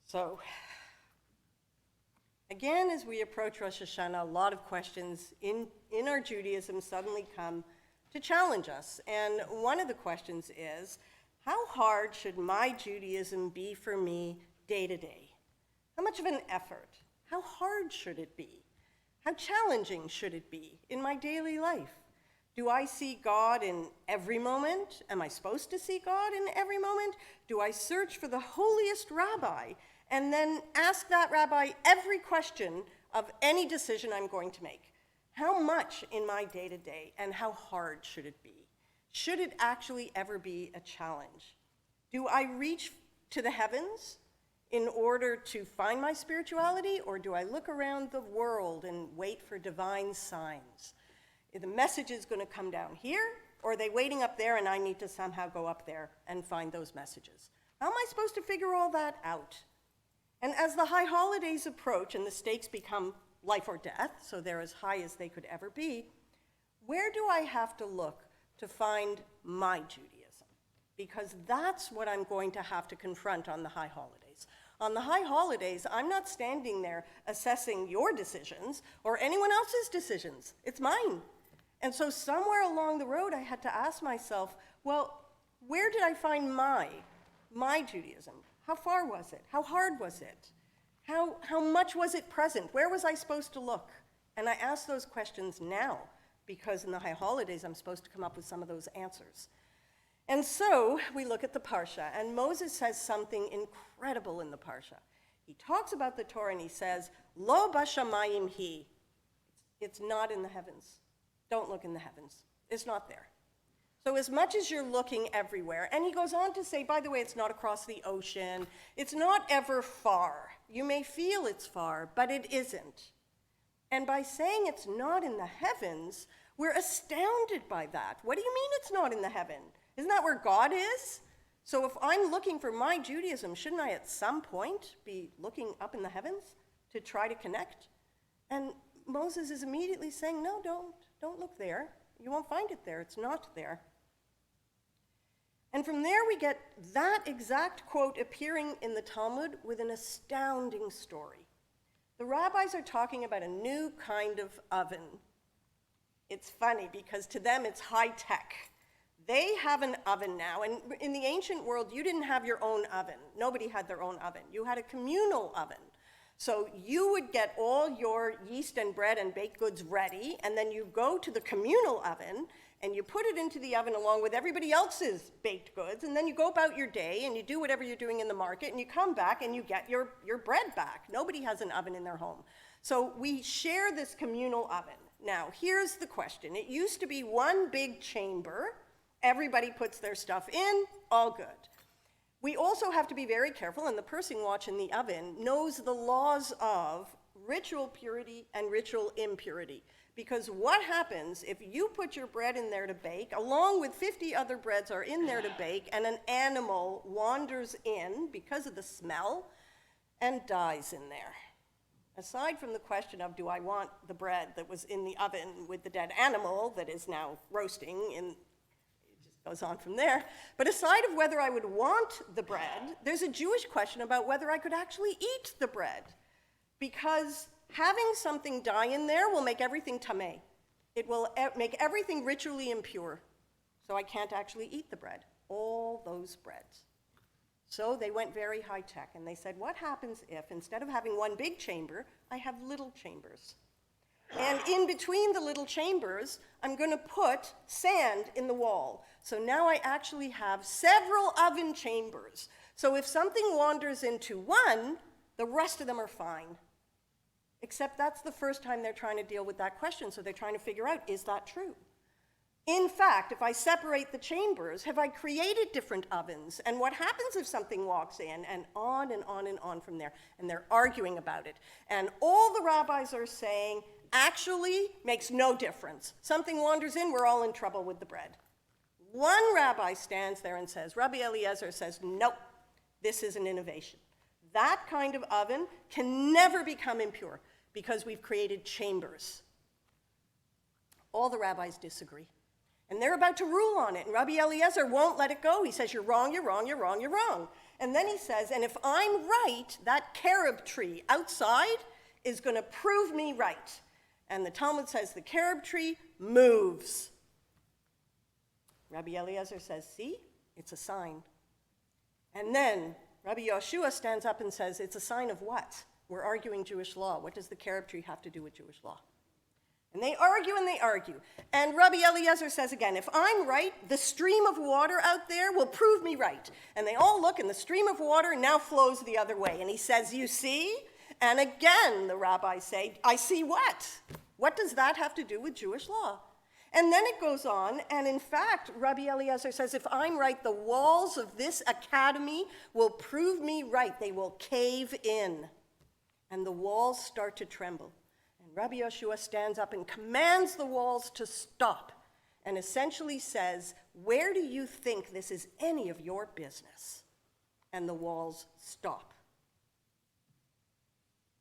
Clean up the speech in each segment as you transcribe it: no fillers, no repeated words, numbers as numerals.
So, again, as we approach Rosh Hashanah, a lot of questions in our Judaism suddenly come to challenge us. And one of the questions is, how hard should my Judaism be for me day to day? How much of an effort? How hard should it be? How challenging should it be in my daily life? Do I see God in every moment? Am I supposed to see God in every moment? Do I search for the holiest rabbi and then ask that rabbi every question of any decision I'm going to make? How much in my day-to-day and how hard should it be? Should it actually ever be a challenge? Do I reach to the heavens in order to find my spirituality, or do I look around the world and wait for divine signs? Is the message is going to come down here, or are they waiting up there and I need to somehow go up there and find those messages? How am I supposed to figure all that out? And as the high holidays approach and the stakes become life or death, so they're as high as they could ever be, where do I have to look to find my Judaism? Because that's what I'm going to have to confront on the high holidays. On the high holidays, I'm not standing there assessing your decisions or anyone else's decisions. It's mine. And so somewhere along the road, I had to ask myself, well, where did I find my Judaism? How far was it? How hard was it? How much was it present? Where was I supposed to look? And I ask those questions now, because in the high holidays, I'm supposed to come up with some of those answers. And so we look at the Parsha, and Moses says something incredible in the Parsha. He talks about the Torah, and he says, Lo bashamayim hi. It's not in the heavens. Don't look in the heavens. It's not there. So as much as you're looking everywhere, and he goes on to say, by the way, it's not across the ocean. It's not ever far. You may feel it's far, but it isn't. And by saying it's not in the heavens, we're astounded by that. What do you mean it's not in the heaven? Isn't that where God is? So if I'm looking for my Judaism, shouldn't I at some point be looking up in the heavens to try to connect? And Moses is immediately saying, no, don't look there. You won't find it there. It's not there. And from there we get that exact quote appearing in the Talmud with an astounding story. The rabbis are talking about a new kind of oven. It's funny because to them it's high tech. They have an oven now, and in the ancient world you didn't have your own oven. Nobody had their own oven. You had a communal oven. So you would get all your yeast and bread and baked goods ready, and then you go to the communal oven and you put it into the oven along with everybody else's baked goods, and then you go about your day and you do whatever you're doing in the market, and you come back and you get your bread back. Nobody has an oven in their home. So we share this communal oven. Now, here's the question. It used to be one big chamber. Everybody puts their stuff in, all good. We also have to be very careful, and the person watching the oven knows the laws of ritual purity and ritual impurity. Because what happens if you put your bread in there to bake, along with 50 other breads are in there to bake, and an animal wanders in because of the smell and dies in there? Aside from the question of, do I want the bread that was in the oven with the dead animal that is now roasting, it just goes on from there. But aside of whether I would want the bread, there's a Jewish question about whether I could actually eat the bread. Because having something die in there will make everything tameh. It will make everything ritually impure. So I can't actually eat the bread, all those breads. So they went very high tech, and they said, what happens if, instead of having one big chamber, I have little chambers? And in between the little chambers, I'm going to put sand in the wall. So now I actually have several oven chambers. So if something wanders into one, the rest of them are fine. Except that's the first time they're trying to deal with that question, so they're trying to figure out, is that true? In fact, if I separate the chambers, have I created different ovens? And what happens if something walks in? And on and on and on from there. And they're arguing about it. And all the rabbis are saying, actually makes no difference. Something wanders in, we're all in trouble with the bread. One rabbi stands there and says, Rabbi Eliezer says, nope, this is an innovation. That kind of oven can never become impure because we've created chambers. All the rabbis disagree. And they're about to rule on it, and Rabbi Eliezer won't let it go. He says, you're wrong, you're wrong, you're wrong, you're wrong. And then he says, and if I'm right, that carob tree outside is going to prove me right. And the Talmud says the carob tree moves. Rabbi Eliezer says, see, it's a sign. And then Rabbi Yoshua stands up and says, it's a sign of what? We're arguing Jewish law. What does the carob tree have to do with Jewish law? And they argue and they argue. And Rabbi Eliezer says again, if I'm right, the stream of water out there will prove me right. And they all look, and the stream of water now flows the other way. And he says, you see? And again, the rabbis say, I see what? What does that have to do with Jewish law? And then it goes on, and in fact, Rabbi Eliezer says, if I'm right, the walls of this academy will prove me right. They will cave in. And the walls start to tremble. Rabbi Yoshua stands up and commands the walls to stop and essentially says, where do you think this is any of your business? And the walls stop.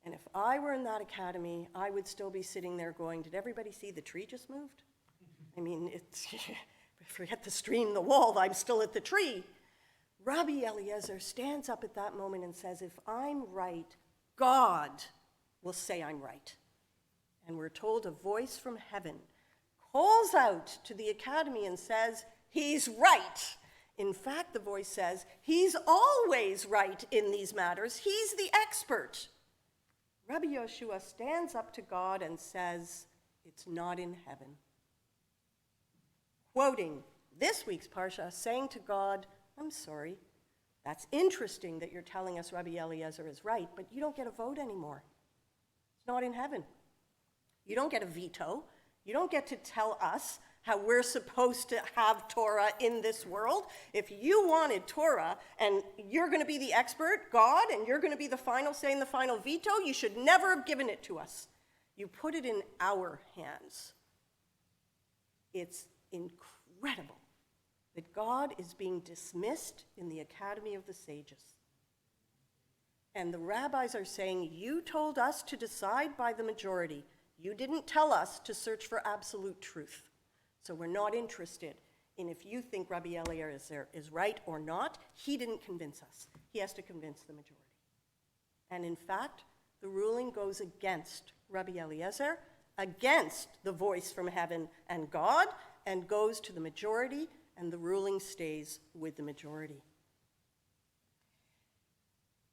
And if I were in that academy, I would still be sitting there going, did everybody see the tree just moved? I mean, it's forget the stream, the wall, I'm still at the tree. Rabbi Eliezer stands up at that moment and says, if I'm right, God will say I'm right. And we're told a voice from heaven calls out to the academy and says, he's right. In fact, the voice says, he's always right in these matters. He's the expert. Rabbi Yoshua stands up to God and says, it's not in heaven. Quoting this week's Parsha, saying to God, I'm sorry, that's interesting that you're telling us Rabbi Eliezer is right, but you don't get a vote anymore. It's not in heaven. You don't get a veto. You don't get to tell us how we're supposed to have Torah in this world. If you wanted Torah and you're going to be the expert, God, and you're going to be the final say and the final veto, you should never have given it to us. You put it in our hands. It's incredible that God is being dismissed in the Academy of the Sages. And the rabbis are saying, you told us to decide by the majority. You didn't tell us to search for absolute truth. So we're not interested in if you think Rabbi Eliezer is right or not. He didn't convince us. He has to convince the majority. And in fact, the ruling goes against Rabbi Eliezer, against the voice from heaven and God, and goes to the majority, and the ruling stays with the majority.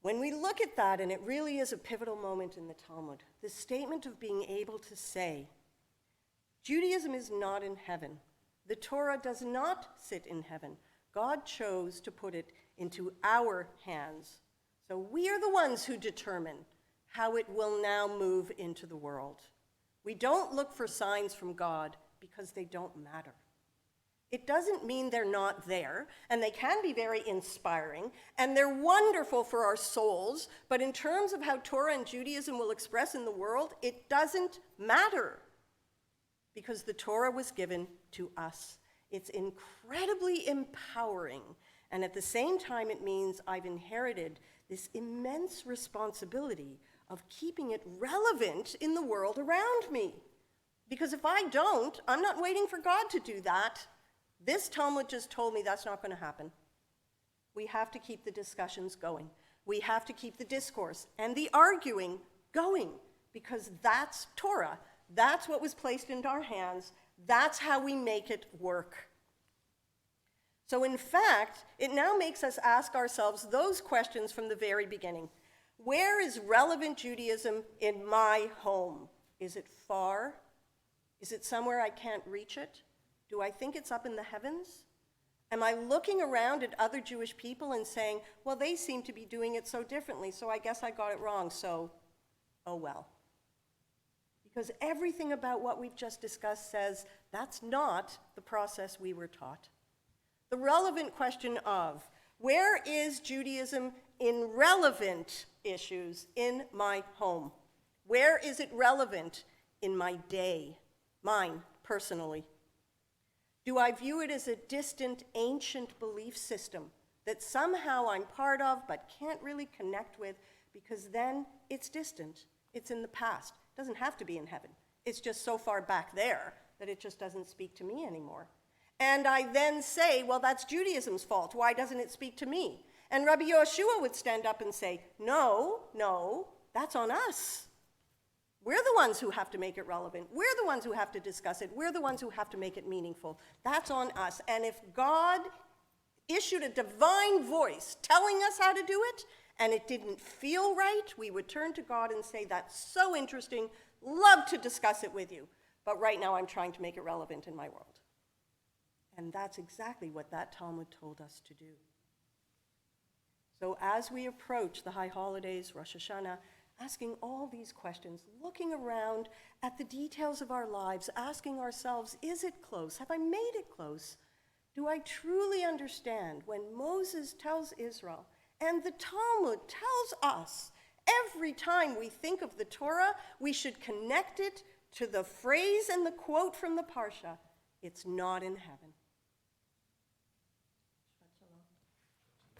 When we look at that, and it really is a pivotal moment in the Talmud, the statement of being able to say, Judaism is not in heaven. The Torah does not sit in heaven. God chose to put it into our hands. So we are the ones who determine how it will now move into the world. We don't look for signs from God because they don't matter. It doesn't mean they're not there, and they can be very inspiring, and they're wonderful for our souls, but in terms of how Torah and Judaism will express in the world, it doesn't matter, because the Torah was given to us. It's incredibly empowering, and at the same time it means I've inherited this immense responsibility of keeping it relevant in the world around me. Because if I don't, I'm not waiting for God to do that. This Talmud just told me that's not going to happen. We have to keep the discussions going. We have to keep the discourse and the arguing going, because that's Torah. That's what was placed into our hands. That's how we make it work. So in fact, it now makes us ask ourselves those questions from the very beginning. Where is relevant Judaism in my home? Is it far? Is it somewhere I can't reach it? Do I think it's up in the heavens? Am I looking around at other Jewish people and saying, well, they seem to be doing it so differently, so I guess I got it wrong, so, oh well. Because everything about what we've just discussed says that's not the process we were taught. The relevant question of, where is Judaism in relevant issues in my home? Where is it relevant in my day, mine personally? Do I view it as a distant, ancient belief system that somehow I'm part of but can't really connect with, because then it's distant, it's in the past. It doesn't have to be in heaven. It's just so far back there that it just doesn't speak to me anymore. And I then say, well, that's Judaism's fault. Why doesn't it speak to me? And Rabbi Yoshua would stand up and say, no, that's on us. We're the ones who have to make it relevant. We're the ones who have to discuss it. We're the ones who have to make it meaningful. That's on us. And if God issued a divine voice telling us how to do it, and it didn't feel right, we would turn to God and say, that's so interesting, love to discuss it with you. But right now I'm trying to make it relevant in my world. And that's exactly what that Talmud told us to do. So as we approach the high holidays, Rosh Hashanah, asking all these questions, looking around at the details of our lives, asking ourselves, is it close? Have I made it close? Do I truly understand when Moses tells Israel, and the Talmud tells us, every time we think of the Torah, we should connect it to the phrase and the quote from the Parsha, it's not in heaven.